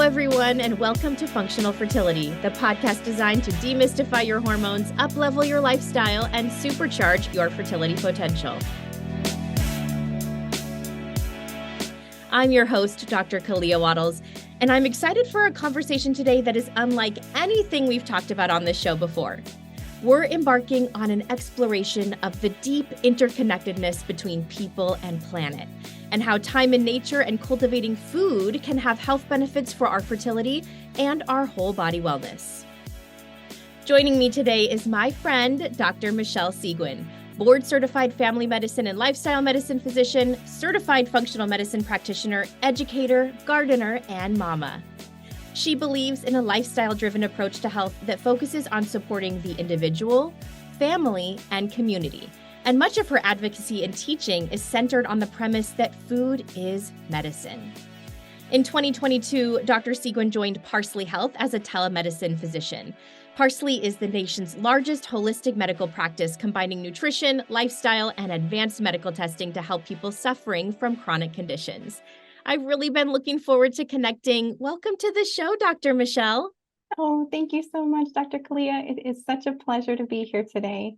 everyone, and welcome to Functional Fertility, the podcast designed to demystify your hormones, up-level your lifestyle, and supercharge your fertility potential. I'm your host, Dr. Kalea Wattles, and I'm excited for a conversation today that is unlike anything we've talked about on this show before. We're embarking on an exploration of the deep interconnectedness between people and planet, and how time in nature and cultivating food can have health benefits for our fertility and our whole body wellness. Joining me today is my friend, Dr. Michelle Seguin, board-certified family medicine and lifestyle medicine physician, certified functional medicine practitioner, educator, gardener, and mama. She believes in a lifestyle-driven approach to health that focuses on supporting the individual, family, and community. And much of her advocacy and teaching is centered on the premise that food is medicine. In 2022, Dr. Seguin joined Parsley Health as a telemedicine physician. Parsley is the nation's largest holistic medical practice combining nutrition, lifestyle, and advanced medical testing to help people suffering from chronic conditions. I've really been looking forward to connecting. Welcome to the show, Dr. Michelle. Oh, thank you so much, Dr. Kalea. It is such a pleasure to be here today.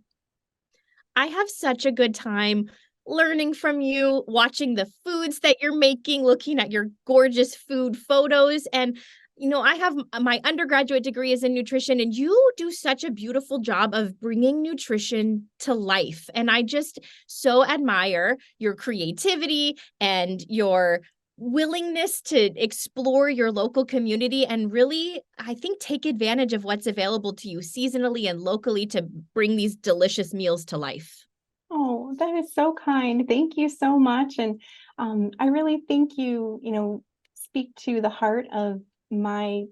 I have such a good time learning from you, watching the foods that you're making, looking at your gorgeous food photos. And, I have my undergraduate degree is in nutrition, and you do such a beautiful job of bringing nutrition to life. And I just so admire your creativity and your willingness to explore your local community and really, I think, take advantage of what's available to you seasonally and locally to bring these delicious meals to life. Oh, that is so kind. Thank you so much. And I really think you speak to the heart of my,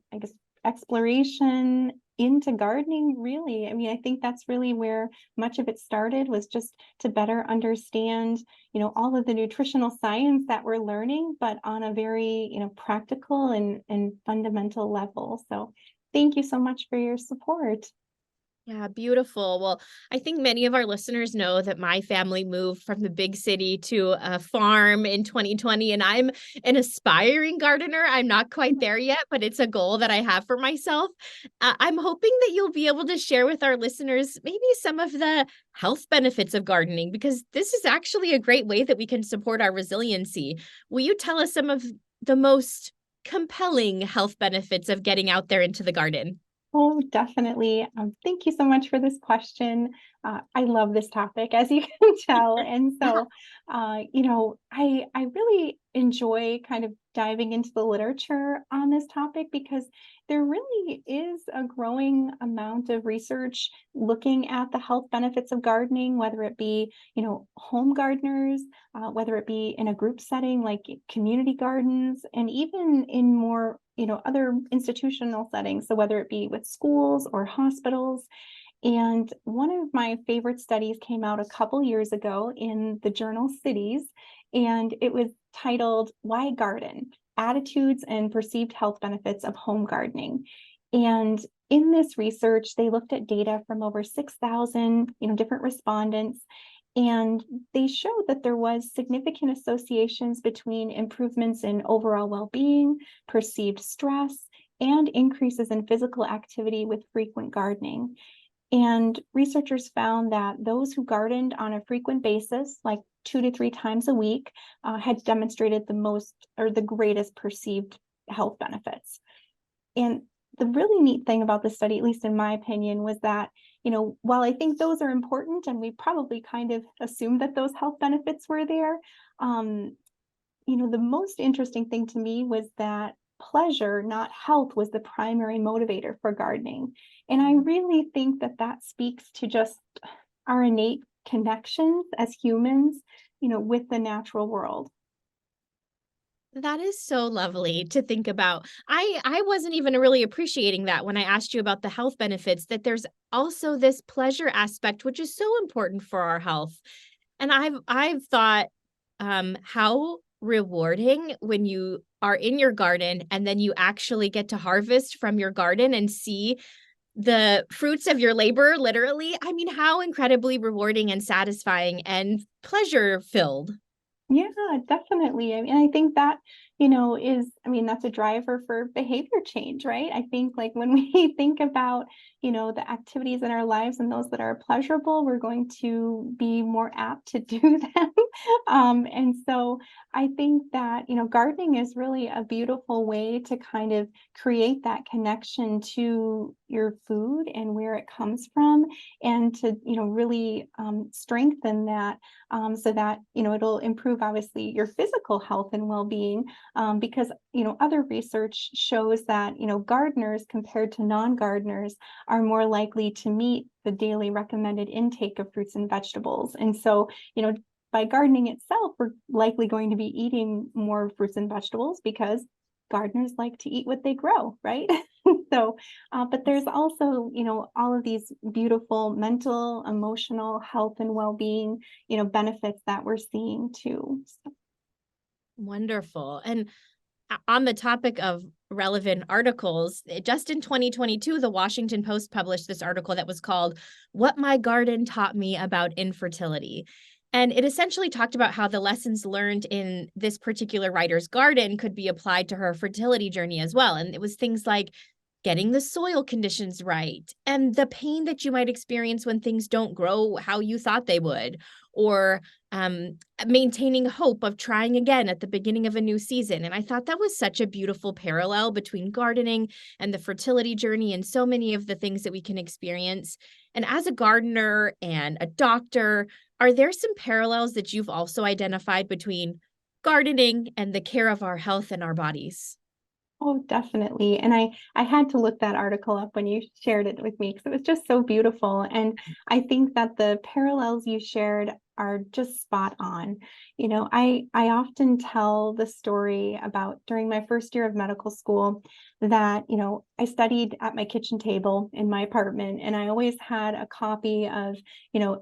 exploration into gardening, really. I think that's really where much of it started, was just to better understand, all of the nutritional science that we're learning, but on a very, practical and fundamental level. So thank you so much for your support. Yeah, beautiful. Well, I think many of our listeners know that my family moved from the big city to a farm in 2020, and I'm an aspiring gardener. I'm not quite there yet, but it's a goal that I have for myself. I'm hoping that you'll be able to share with our listeners maybe some of the health benefits of gardening, because this is actually a great way that we can support our resiliency. Will you tell us some of the most compelling health benefits of getting out there into the garden? Oh, definitely. Thank you so much for this question. I love this topic, as you can tell. And so, I really enjoy kind of diving into the literature on this topic, because there really is a growing amount of research looking at the health benefits of gardening, whether it be, home gardeners, whether it be in a group setting like community gardens, and even in more other institutional settings. So whether it be with schools or hospitals. And one of my favorite studies came out a couple years ago in the journal Cities, and it was titled "Why Garden? Attitudes and Perceived Health Benefits of Home Gardening." And in this research, they looked at data from over 6,000, different respondents, and they showed that there was significant associations between improvements in overall well-being, perceived stress, and increases in physical activity with frequent gardening. And researchers found that those who gardened on a frequent basis, like 2 to 3 times a week, had demonstrated the most or the greatest perceived health benefits. And the really neat thing about the study, at least in my opinion, was that, while I think those are important, and we probably kind of assumed that those health benefits were there, the most interesting thing to me was that pleasure, not health, was the primary motivator for gardening. And I really think that that speaks to just our innate connections as humans, with the natural world. That is so lovely to think about. I wasn't even really appreciating that when I asked you about the health benefits, that there's also this pleasure aspect, which is so important for our health. And I've thought how rewarding when you are in your garden and then you actually get to harvest from your garden and see the fruits of your labor, literally. I mean, how incredibly rewarding and satisfying and pleasure filled. Yeah, definitely. I mean, I think that, that's a driver for behavior change, right? I think like when we think about, the activities in our lives and those that are pleasurable, we're going to be more apt to do them. And so I think that, gardening is really a beautiful way to kind of create that connection to your food and where it comes from, and to, really strengthen that, so that it'll improve obviously your physical health and well-being, because other research shows that gardeners compared to non-gardeners are more likely to meet the daily recommended intake of fruits and vegetables. And so by gardening itself, we're likely going to be eating more fruits and vegetables because gardeners like to eat what they grow, right? So, but there's also, all of these beautiful mental, emotional health and well-being, benefits that we're seeing too. So, Wonderful. And on the topic of relevant articles, just in 2022, the Washington Post published this article that was called What My Garden Taught Me About Infertility. And it essentially talked about how the lessons learned in this particular writer's garden could be applied to her fertility journey as well. And it was things like getting the soil conditions right, and the pain that you might experience when things don't grow how you thought they would, or maintaining hope of trying again at the beginning of a new season. And I thought that was such a beautiful parallel between gardening and the fertility journey and so many of the things that we can experience. And as a gardener and a doctor, are there some parallels that you've also identified between gardening and the care of our health and our bodies? oh, definitely. And I had to look that article up when you shared it with me because it was just so beautiful. And I think that the parallels you shared are just spot on. I often tell the story about during my first year of medical school that, I studied at my kitchen table in my apartment, and I always had a copy of,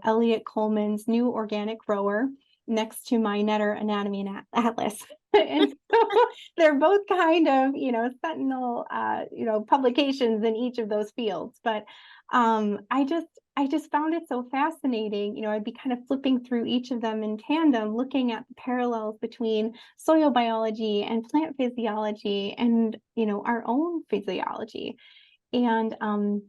Elliot Coleman's New Organic Grower next to my Netter Anatomy and Atlas. And so they're both kind of, sentinel, publications in each of those fields. But I just found it so fascinating. I'd be kind of flipping through each of them in tandem, looking at the parallels between soil biology and plant physiology and, our own physiology. And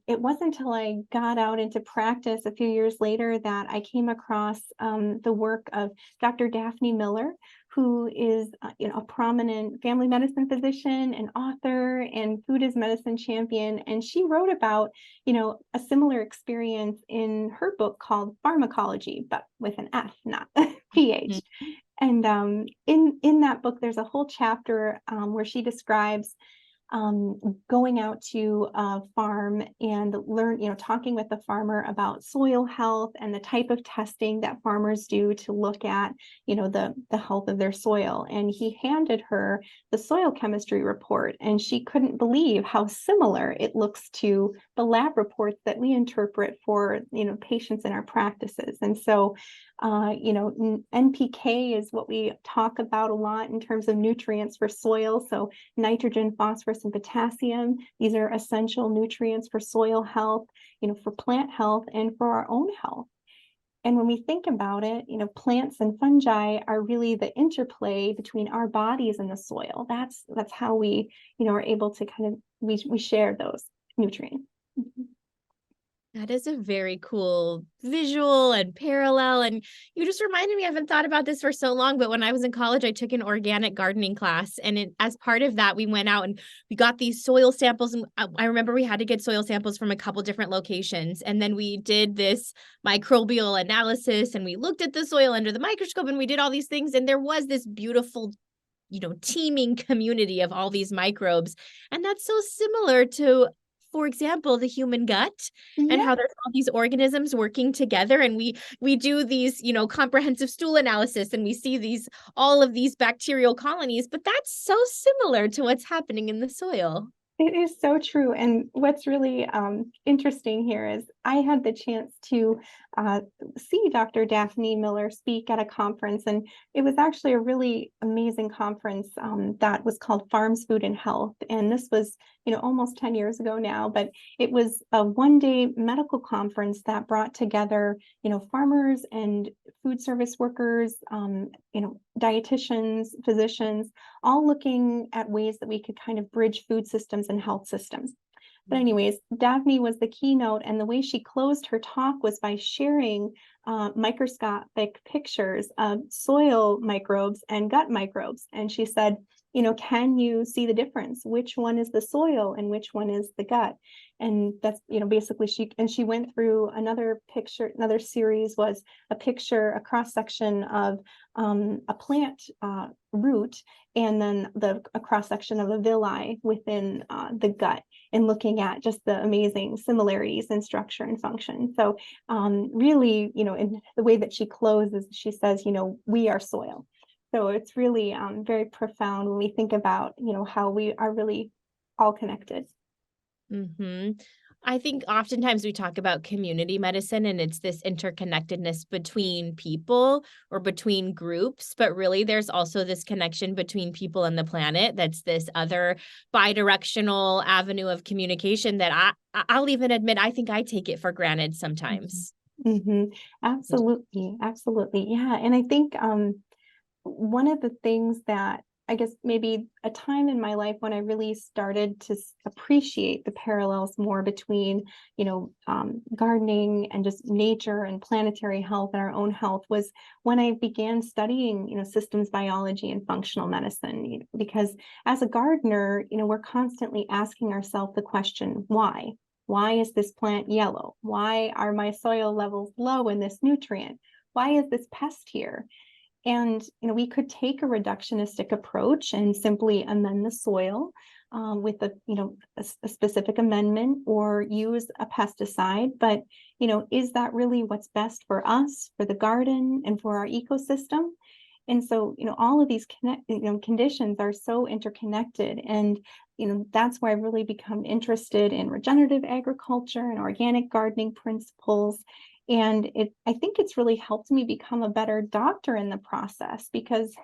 it wasn't until I got out into practice a few years later that I came across the work of Dr. Daphne Miller, who is a prominent family medicine physician and author and food as medicine champion. And she wrote about, a similar experience in her book called Pharmacology, but with an F, not PH. And in that book, there's a whole chapter where she describes going out to a farm and talking with the farmer about soil health and the type of testing that farmers do to look at, the health of their soil. And he handed her the soil chemistry report, and she couldn't believe how similar it looks to the lab reports that we interpret for, patients in our practices. And so NPK is what we talk about a lot in terms of nutrients for soil. So nitrogen, phosphorus, and potassium. These are essential nutrients for soil health, for plant health, and for our own health. And when we think about it, plants and fungi are really the interplay between our bodies and the soil. That's how we, are able to kind of, we share those nutrients. Mhm. That is a very cool visual and parallel. And you just reminded me, I haven't thought about this for so long, but when I was in college, I took an organic gardening class. And as part of that, we went out and we got these soil samples. And I remember we had to get soil samples from a couple different locations. And then we did this microbial analysis and we looked at the soil under the microscope and we did all these things. And there was this beautiful, teeming community of all these microbes. And that's so similar to, for example, the human gut, and Yeah. how there's all these organisms working together. And we do these, comprehensive stool analysis, and we see all of these bacterial colonies, but that's so similar to what's happening in the soil. It is so true. And what's really interesting here is I had the chance to see Dr. Daphne Miller speak at a conference, and it was actually a really amazing conference that was called Farms, Food, and Health. And this was, almost 10 years ago now, but it was a one-day medical conference that brought together, farmers and food service workers, dietitians, physicians, all looking at ways that we could kind of bridge food systems and health systems. But anyways, Daphne was the keynote, and the way she closed her talk was by sharing microscopic pictures of soil microbes and gut microbes. And she said, can you see the difference? Which one is the soil and which one is the gut? And that's, basically she went through another picture. Another series was a picture, a cross section of a plant root, and then a cross section of a villi within the gut, and looking at just the amazing similarities in structure and function. So really, in the way that she closes, she says, we are soil. So it's really very profound when we think about, how we are really all connected. Mm-hmm. I think oftentimes we talk about community medicine and it's this interconnectedness between people or between groups, but really there's also this connection between people and the planet. That's this other bidirectional avenue of communication that I'll even admit, I think I take it for granted sometimes. Mm-hmm. Absolutely. Absolutely. Yeah. And I think one of the things that I guess maybe a time in my life when I really started to appreciate the parallels more between, gardening and just nature and planetary health and our own health was when I began studying, systems biology and functional medicine. Because as a gardener, we're constantly asking ourselves the question, why? Why is this plant yellow? Why are my soil levels low in this nutrient? Why is this pest here? And, we could take a reductionistic approach and simply amend the soil with a specific amendment, or use a pesticide. But, is that really what's best for us, for the garden, and for our ecosystem? And so, all of these conditions are so interconnected. And, that's why I've really become interested in regenerative agriculture and organic gardening principles. And I think it's really helped me become a better doctor in the process, because,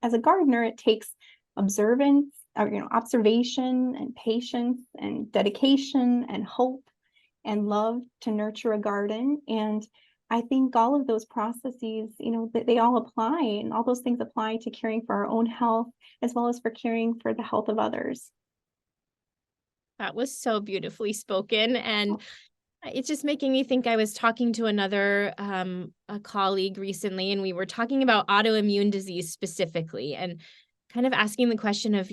as a gardener, it takes observation and patience and dedication and hope and love to nurture a garden. And I think all of those processes, they all apply, and all those things apply to caring for our own health, as well as for caring for the health of others. That was so beautifully spoken. And it's just making me think. I was talking to another a colleague recently, and we were talking about autoimmune disease specifically, and kind of asking the question of,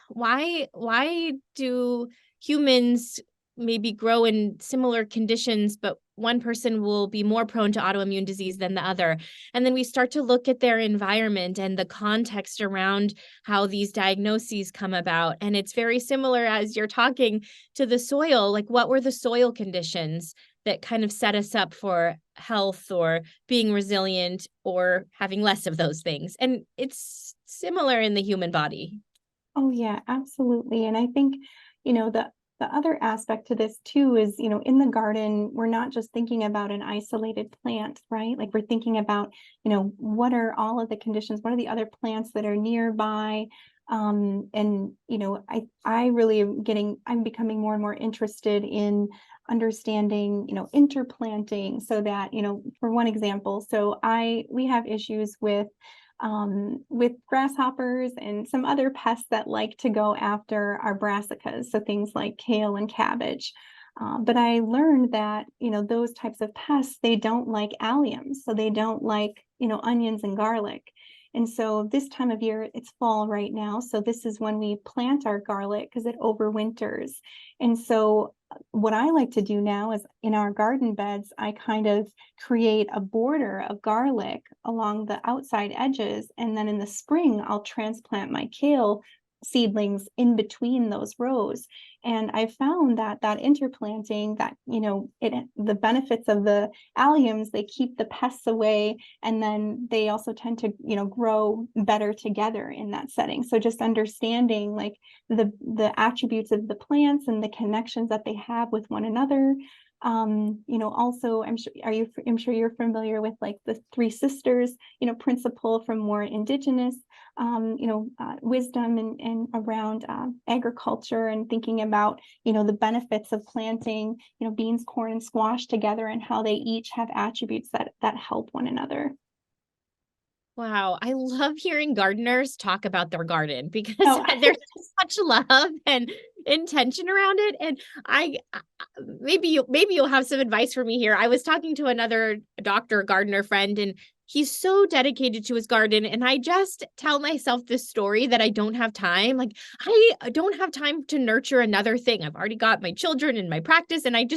why do humans maybe grow in similar conditions, but one person will be more prone to autoimmune disease than the other. And then we start to look at their environment and the context around how these diagnoses come about. And it's very similar, as you're talking, to the soil. Like, what were the soil conditions that kind of set us up for health or being resilient or having less of those things? And it's similar in the human body. Oh, yeah, absolutely. And I think, the other aspect to this too is, in the garden, we're not just thinking about an isolated plant, right? Like, we're thinking about, what are all of the conditions? What are the other plants that are nearby? And, I really I'm becoming more and more interested in understanding, interplanting, so that, for one example, we have issues with grasshoppers and some other pests that like to go after our brassicas, so things like kale and cabbage. But I learned that, those types of pests, they don't like alliums, so they don't like, onions and garlic. And so this time of year, it's fall right now, so this is when we plant our garlic because it overwinters. And so what I like to do now is, in our garden beds, I kind of create a border of garlic along the outside edges. And then in the spring, I'll transplant my kale seedlings in between those rows. And I found that interplanting, that, the benefits of the alliums, they keep the pests away. And then they also tend to, grow better together in that setting. So just understanding, like, the attributes of the plants and the connections that they have with one another, Also, I'm sure you're familiar with like the Three Sisters, principle from more indigenous, wisdom and around agriculture, and thinking about, the benefits of planting, beans, corn, and squash together, and how they each have attributes that help one another. Wow, I love hearing gardeners talk about their garden because Oh, there's such love and intention around it. And maybe you'll have some advice for me here. I was talking to another doctor gardener friend, and he's so dedicated to his garden, and I just tell myself this story that I don't have time. Like, I don't have time to nurture another thing. I've already got my children and my practice, and I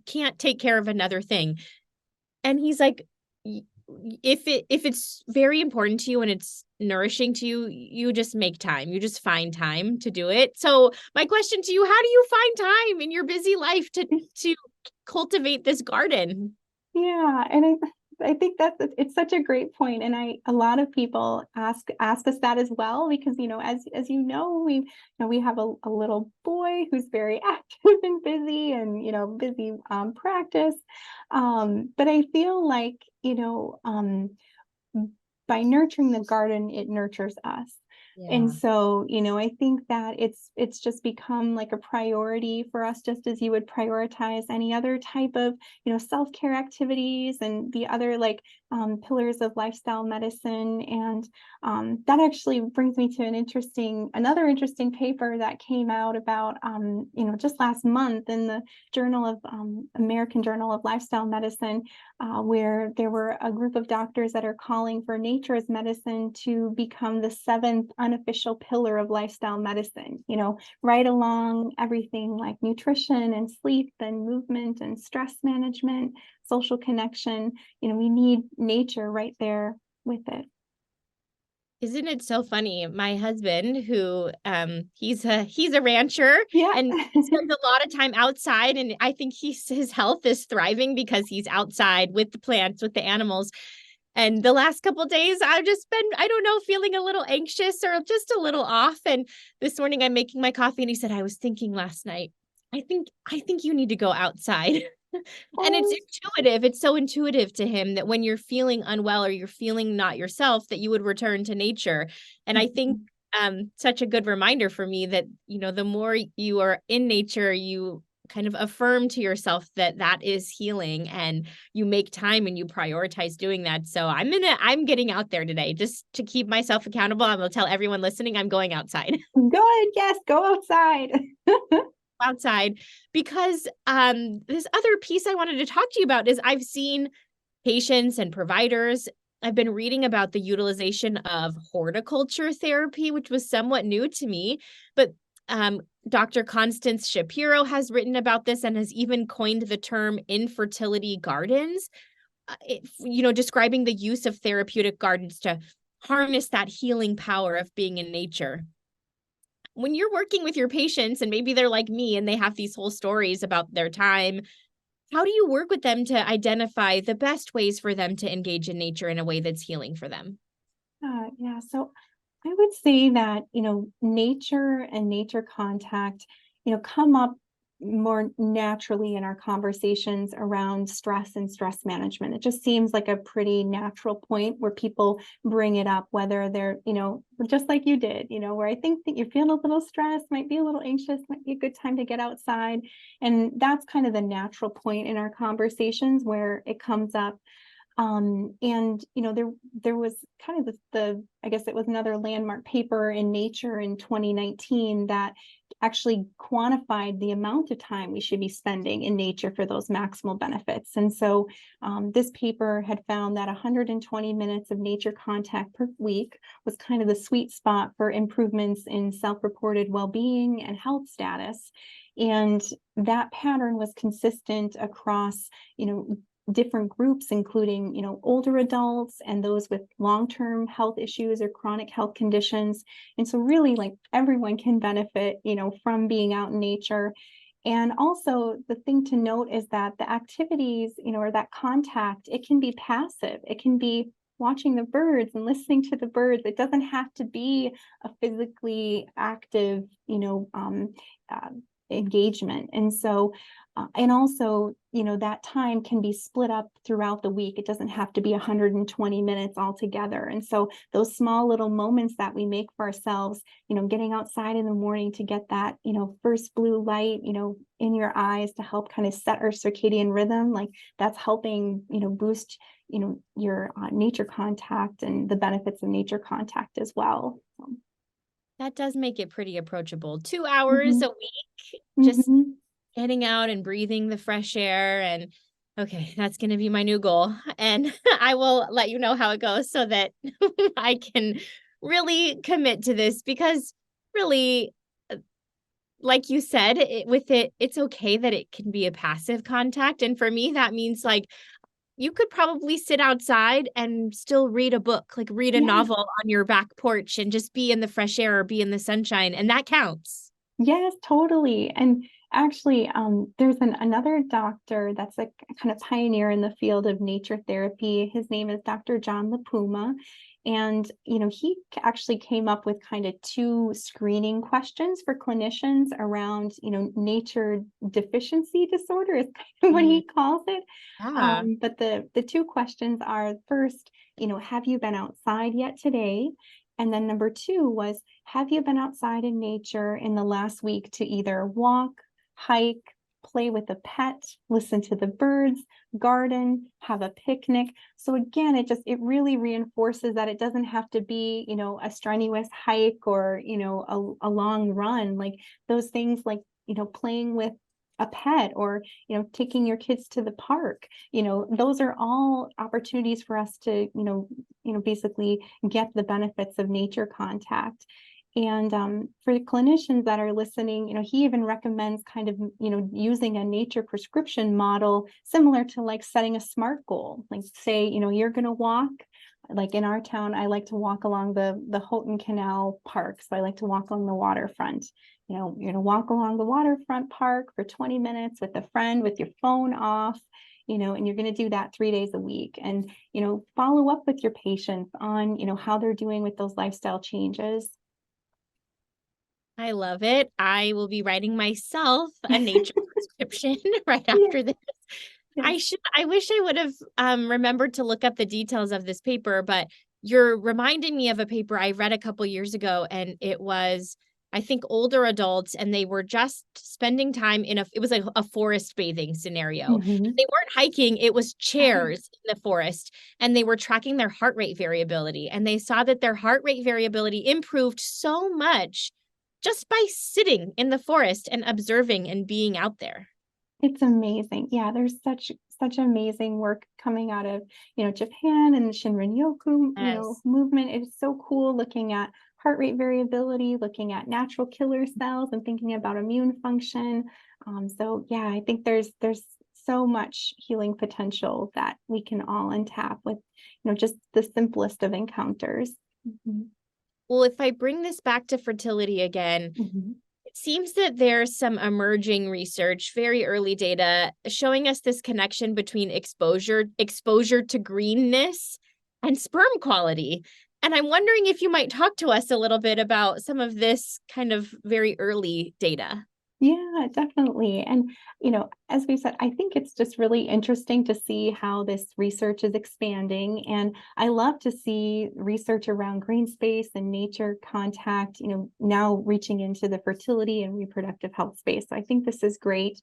can't take care of another thing. And he's like, if it's very important to you and it's nourishing to you, you just make time. You just find time to do it. So my question to you, how do you find time in your busy life to cultivate this garden? yeah, and I think it's such a great point, and a lot of people ask us that as well, because as we have a little boy who's very active and busy, and busy practice, but I feel like by nurturing the garden, it nurtures us. And Yeah. so, I think that it's just become like a priority for us, just as you would prioritize any other type of, self-care activities and the other like pillars of lifestyle medicine. And that actually brings me to another interesting paper that came out about, just last month in the American Journal of Lifestyle Medicine, where there were a group of doctors that are calling for nature as medicine to become the seventh unofficial pillar of lifestyle medicine, right along everything like nutrition and sleep and movement and stress management, social connection. We need nature right there with it. Isn't it so funny? My husband, who he's a rancher Yeah. and spends a lot of time outside, and I think his health is thriving because he's outside with the plants, with the animals. And the last couple of days, I've just been, I don't know, feeling a little anxious or just a little off. And this morning I'm making my coffee, and he said, I was thinking last night, I think you need to go outside. And it's Oh, intuitive. It's so intuitive to him that when you're feeling unwell or you're feeling not yourself, that you would return to nature. And I think such a good reminder for me that, the more you are in nature, you kind of affirm to yourself that that is healing, and you make time and you prioritize doing that. So I'm getting out there today just to keep myself accountable. I'm going to tell everyone listening, I'm going outside. good. Yes, go outside. Outside because this other piece I wanted to talk to you about is I've seen patients and providers. I've been reading about the utilization of horticulture therapy, which was somewhat new to me, but Dr. Constance Shapiro has written about this and has even coined the term infertility gardens, describing the use of therapeutic gardens to harness that healing power of being in nature. When you're working with your patients and maybe they're like me and they have these whole stories about their time, how do you work with them to identify the best ways for them to engage in nature in a way that's healing for them? Yeah. So I would say that, nature and nature contact, come up more naturally in our conversations around stress and stress management. It just seems like a pretty natural point where people bring it up, whether they're, just like you did, where I think that you're feeling a little stressed, might be a little anxious, might be a good time to get outside. And that's kind of the natural point in our conversations where it comes up. And there was kind of the I guess it was another landmark paper in Nature in 2019 that actually quantified the amount of time we should be spending in nature for those maximal benefits. And so this paper had found that 120 minutes of nature contact per week was kind of the sweet spot for improvements in self-reported well-being and health status. And that pattern was consistent across, different groups, including, older adults and those with long-term health issues or chronic health conditions. And so really like everyone can benefit, from being out in nature. And also the thing to note is that the activities, or that contact, it can be passive. It can be watching the birds and listening to the birds. It doesn't have to be a physically active, engagement. And so And also, that time can be split up throughout the week. It doesn't have to be 120 minutes altogether. And so those small little moments that we make for ourselves, getting outside in the morning to get that, first blue light, in your eyes to help kind of set our circadian rhythm, like that's helping, boost, your nature contact and the benefits of nature contact as well. So. That does make it pretty approachable. 2 hours Mhm. a week, just Mhm. getting out and breathing the fresh air. And okay, that's going to be my new goal. And I will let you know how it goes so that I can really commit to this because really, like you said, it's okay that it can be a passive contact. And for me, that means like you could probably sit outside and still read a book, like read a Yeah. novel on your back porch and just be in the fresh air or be in the sunshine. And that counts. Yes, totally. And actually, there's another doctor that's a kind of pioneer in the field of nature therapy. His name is Dr. John LaPuma. And, he actually came up with kind of two screening questions for clinicians around, nature deficiency disorder is kind of what Mm, he calls it. yeah. But the two questions are first, have you been outside yet today? And then number two was, have you been outside in nature in the last week to either walk, hike, play with a pet, listen to the birds, garden, have a picnic? So again, it really reinforces that it doesn't have to be, a strenuous hike or, a long run. Like those things like, playing with a pet or, taking your kids to the park, those are all opportunities for us to, basically get the benefits of nature contact. And for the clinicians that are listening, he even recommends kind of, using a nature prescription model similar to like setting a SMART goal. Like say, you're going to walk. Like in our town, I like to walk along the Houghton Canal Park. So I like to walk along the waterfront. You're going to walk along the waterfront park for 20 minutes with a friend with your phone off, and you're going to do that 3 days a week. And, follow up with your patients on, how they're doing with those lifestyle changes. I love it. I will be writing myself a nature prescription right Yeah. after this. Yes. I wish I would have remembered to look up the details of this paper, but you're reminding me of a paper I read a couple years ago, and it was, I think, older adults, and they were just spending time it was like a forest bathing scenario. Mhm. They weren't hiking, it was Oh, chairs in the forest, and they were tracking their heart rate variability, and they saw that their heart rate variability improved so much just by sitting in the forest and observing and being out there. it's amazing. Yeah, there's such amazing work coming out of, Japan and the Shinrin-yoku, Yes. movement. It's so cool looking at heart rate variability, looking at natural killer cells and thinking about immune function. So yeah, I think there's so much healing potential that we can all untap with, just the simplest of encounters. Mhm. Well, if I bring this back to fertility again, Mhm. it seems that there's some emerging research, very early data, showing us this connection between exposure to greenness and sperm quality. And I'm wondering if you might talk to us a little bit about some of this kind of very early data. Yeah, definitely. And, as we said, I think it's just really interesting to see how this research is expanding. And I love to see research around green space and nature contact, now reaching into the fertility and reproductive health space. So I think this is great.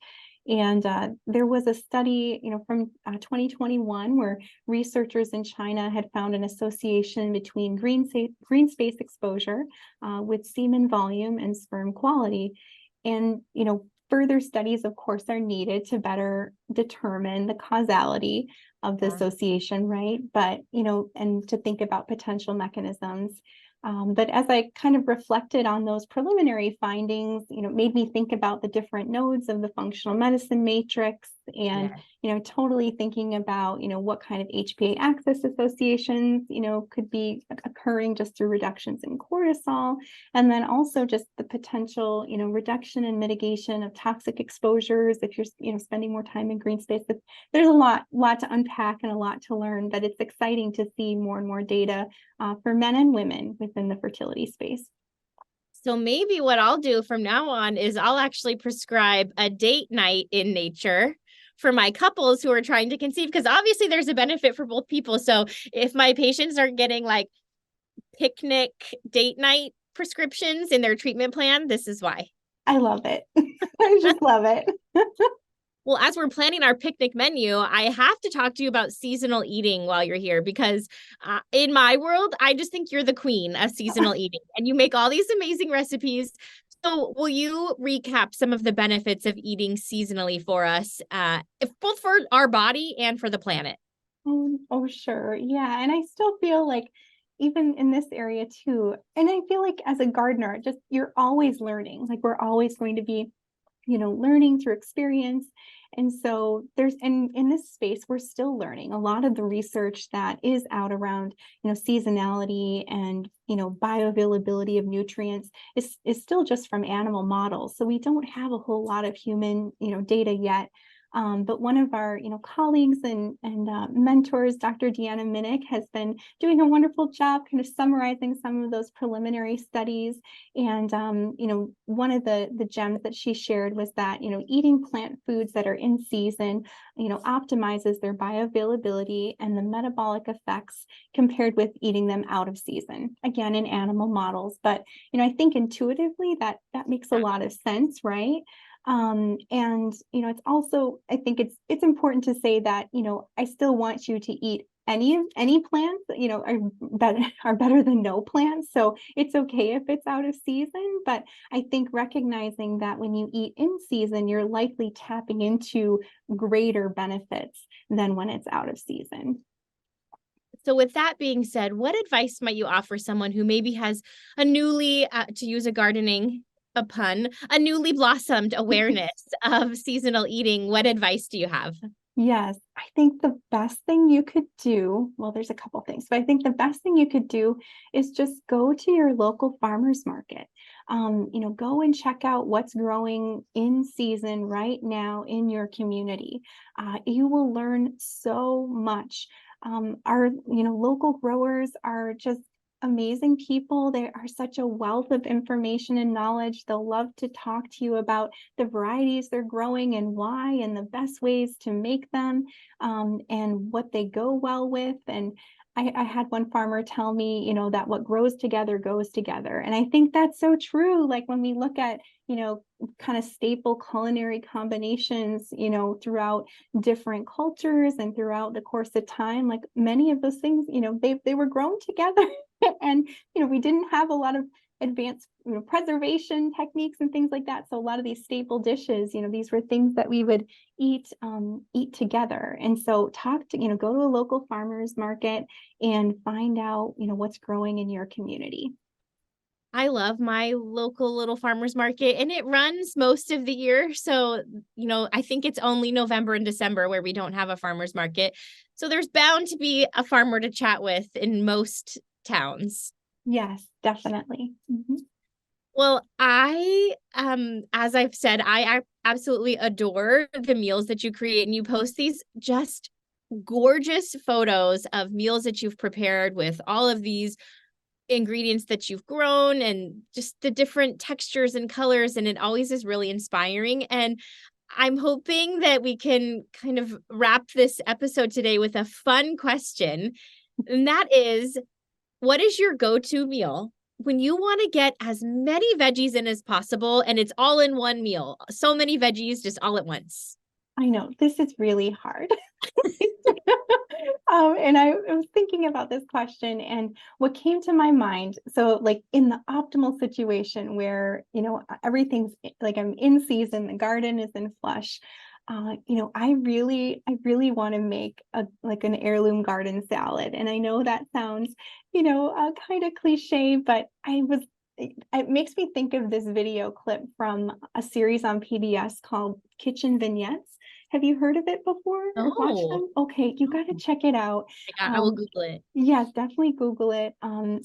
And there was a study, from 2021 where researchers in China had found an association between green space exposure with semen volume and sperm quality. And, further studies, of course, are needed to better determine the causality of the Yeah. association, right? But, and to think about potential mechanisms. But as I kind of reflected on those preliminary findings, made me think about the different nodes of the functional medicine matrix and, Yeah. totally thinking about, what kind of HPA axis associations, could be occurring just through reductions in cortisol. And then also just the potential, reduction and mitigation of toxic exposures if you're, spending more time in green space. There's a lot to unpack and a lot to learn, but it's exciting to see more and more data for men and women within the fertility space. So maybe what I'll do from now on is I'll actually prescribe a date night in nature for my couples who are trying to conceive, because obviously there's a benefit for both people. So if my patients are getting like picnic date night prescriptions in their treatment plan, this is why. I love it. I just love it. Well, as we're planning our picnic menu, I have to talk to you about seasonal eating while you're here, because in my world, I just think you're the queen of seasonal eating and you make all these amazing recipes. So will you recap some of the benefits of eating seasonally for us, both for our body and for the planet? Oh, sure. Yeah. And I still feel like even in this area too, and I feel like as a gardener, just you're always learning. Like we're always going to be, learning through experience. And so there's, and in this space, we're still learning a lot of the research that is out around, seasonality and, bioavailability of nutrients is still just from animal models. So we don't have a whole lot of human, data yet. But one of our, colleagues and mentors, Dr. Deanna Minnick, has been doing a wonderful job kind of summarizing some of those preliminary studies. And, one of the gems that she shared was that, eating plant foods that are in season, optimizes their bioavailability and the metabolic effects compared with eating them out of season, again, in animal models. But, I think intuitively that makes a lot of sense, right? And it's also, I think it's important to say that, I still want you to eat any plants, are better than no plants. So it's okay if it's out of season, but I think recognizing that when you eat in season, you're likely tapping into greater benefits than when it's out of season. So with that being said, what advice might you offer someone who maybe has a newly, to use a pun, a newly blossomed awareness of seasonal eating? What advice do you have? Yes, I think the best thing you could do, well, there's a couple things, but I think the best thing you could do is just go to your local farmer's market. Go and check out what's growing in season right now in your community. You will learn so much. Our, local growers are just amazing people. They are such a wealth of information and knowledge. They'll love to talk to you about the varieties they're growing and why, and the best ways to make them, and what they go well with. And I had one farmer tell me, that what grows together goes together. And I think that's so true. Like when we look at, kind of staple culinary combinations, throughout different cultures and throughout the course of time, like many of those things, they were grown together. And, we didn't have a lot of advanced, preservation techniques and things like that. So a lot of these staple dishes, these were things that we would eat together. And so go to a local farmer's market and find out, what's growing in your community. I love my local little farmer's market, and it runs most of the year. So, I think it's only November and December where we don't have a farmer's market. So there's bound to be a farmer to chat with in most towns. Yes, definitely. Mm-hmm. Well, as I've said, I absolutely adore the meals that you create, and you post these just gorgeous photos of meals that you've prepared with all of these ingredients that you've grown and just the different textures and colors. And it always is really inspiring. And I'm hoping that we can kind of wrap this episode today with a fun question. And that is, what is your go-to meal when you want to get as many veggies in as possible and it's all in one meal? So many veggies just all at once. I know this is really hard. And I was thinking about this question, and what came to my mind. So, like in the optimal situation where, everything's like I'm in season, the garden is in flush. I really want to make an heirloom garden salad. And I know that sounds, kind of cliche, but it makes me think of this video clip from a series on PBS called Kitchen Vignettes. Have you heard of it before or watched them? Okay, you got to check it out. I will Google it. Yes, definitely Google it.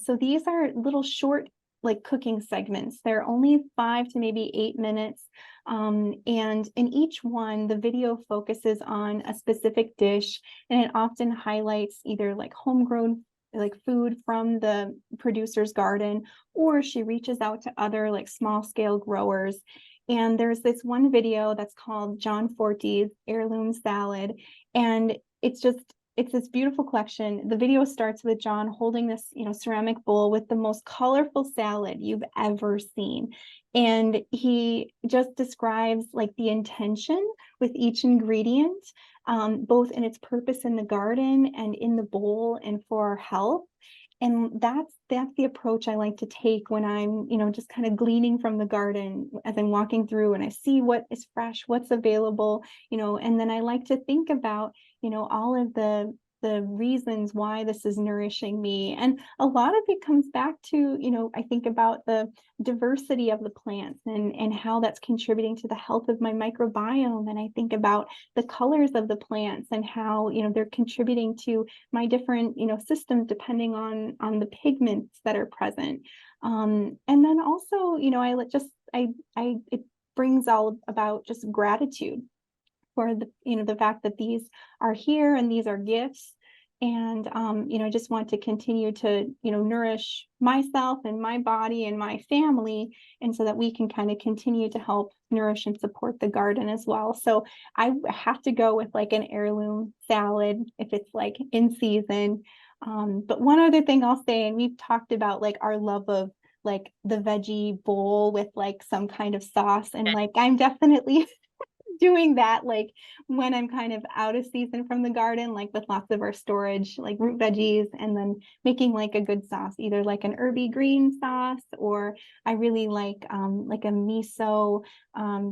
So these are little short, like cooking segments. They're only 5 to maybe 8 minutes. And in each one, the video focuses on a specific dish, and it often highlights either like homegrown like food from the producer's garden, or she reaches out to other like small scale growers. And there's this one video that's called John Forte's Heirloom Salad. And it's this beautiful collection. The video starts with John holding this, ceramic bowl with the most colorful salad you've ever seen. And he just describes like the intention with each ingredient, both in its purpose in the garden and in the bowl and for our health. And that's the approach I like to take when I'm, just kind of gleaning from the garden as I'm walking through and I see what is fresh, what's available, and then I like to think about, all of the reasons why this is nourishing me. And a lot of it comes back to, I think about the diversity of the plants and how that's contributing to the health of my microbiome. And I think about the colors of the plants and how, they're contributing to my different, systems depending on the pigments that are present. And then also, it brings all about just gratitude for the fact that these are here and these are gifts. And, I just want to continue to, nourish myself and my body and my family. And so that we can kind of continue to help nourish and support the garden as well. So I have to go with like an heirloom salad if it's like in season. But one other thing I'll say, and we've talked about like our love of like the veggie bowl with like some kind of sauce. And like, I'm definitely doing that like when I'm kind of out of season from the garden, like with lots of our storage, like root veggies, and then making like a good sauce, either like an herby green sauce, or I really like a miso,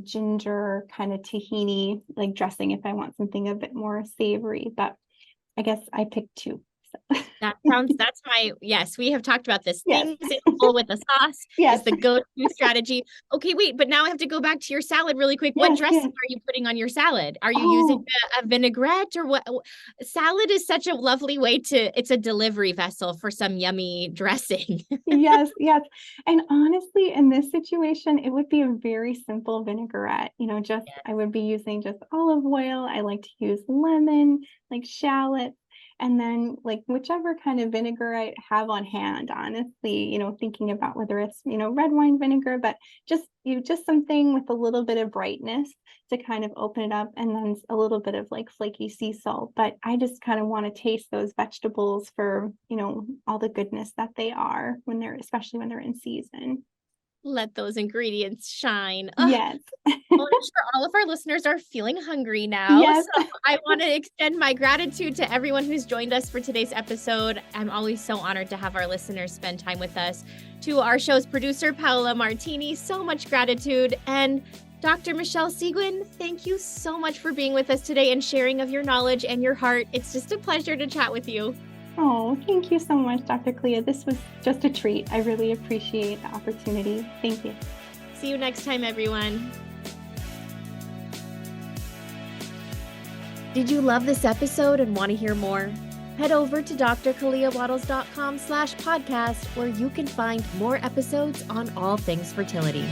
ginger kind of tahini like dressing if I want something a bit more savory. But I guess I picked two. Yes, we have talked about this. Yes. Things in a bowl with a sauce Yes. is the go-to strategy. Okay, wait, but now I have to go back to your salad really quick. What dressing are you putting on your salad? Are you using a vinaigrette or what? Salad is such a lovely way it's a delivery vessel for some yummy dressing. Yes. And honestly, in this situation, it would be a very simple vinaigrette. I would be using just olive oil. I like to use lemon, like shallots. And then like whichever kind of vinegar I have on hand, honestly, thinking about whether it's, red wine vinegar, but just something with a little bit of brightness to kind of open it up, and then a little bit of like flaky sea salt. But I just kind of want to taste those vegetables for, all the goodness that they are especially when they're in season. Let those ingredients shine. Yes. Well, I'm sure all of our listeners are feeling hungry now. Yes. So I want to extend my gratitude to everyone who's joined us for today's episode. I'm always so honored to have our listeners spend time with us. To our show's producer, Paola Martini, so much gratitude. And Dr. Michelle Seguin, thank you so much for being with us today and sharing of your knowledge and your heart. It's just a pleasure to chat with you. Oh, thank you so much, Dr. Kalea. This was just a treat. I really appreciate the opportunity. Thank you. See you next time, everyone. Did you love this episode and want to hear more? Head over to drkaleawattles.com/podcast where you can find more episodes on all things fertility.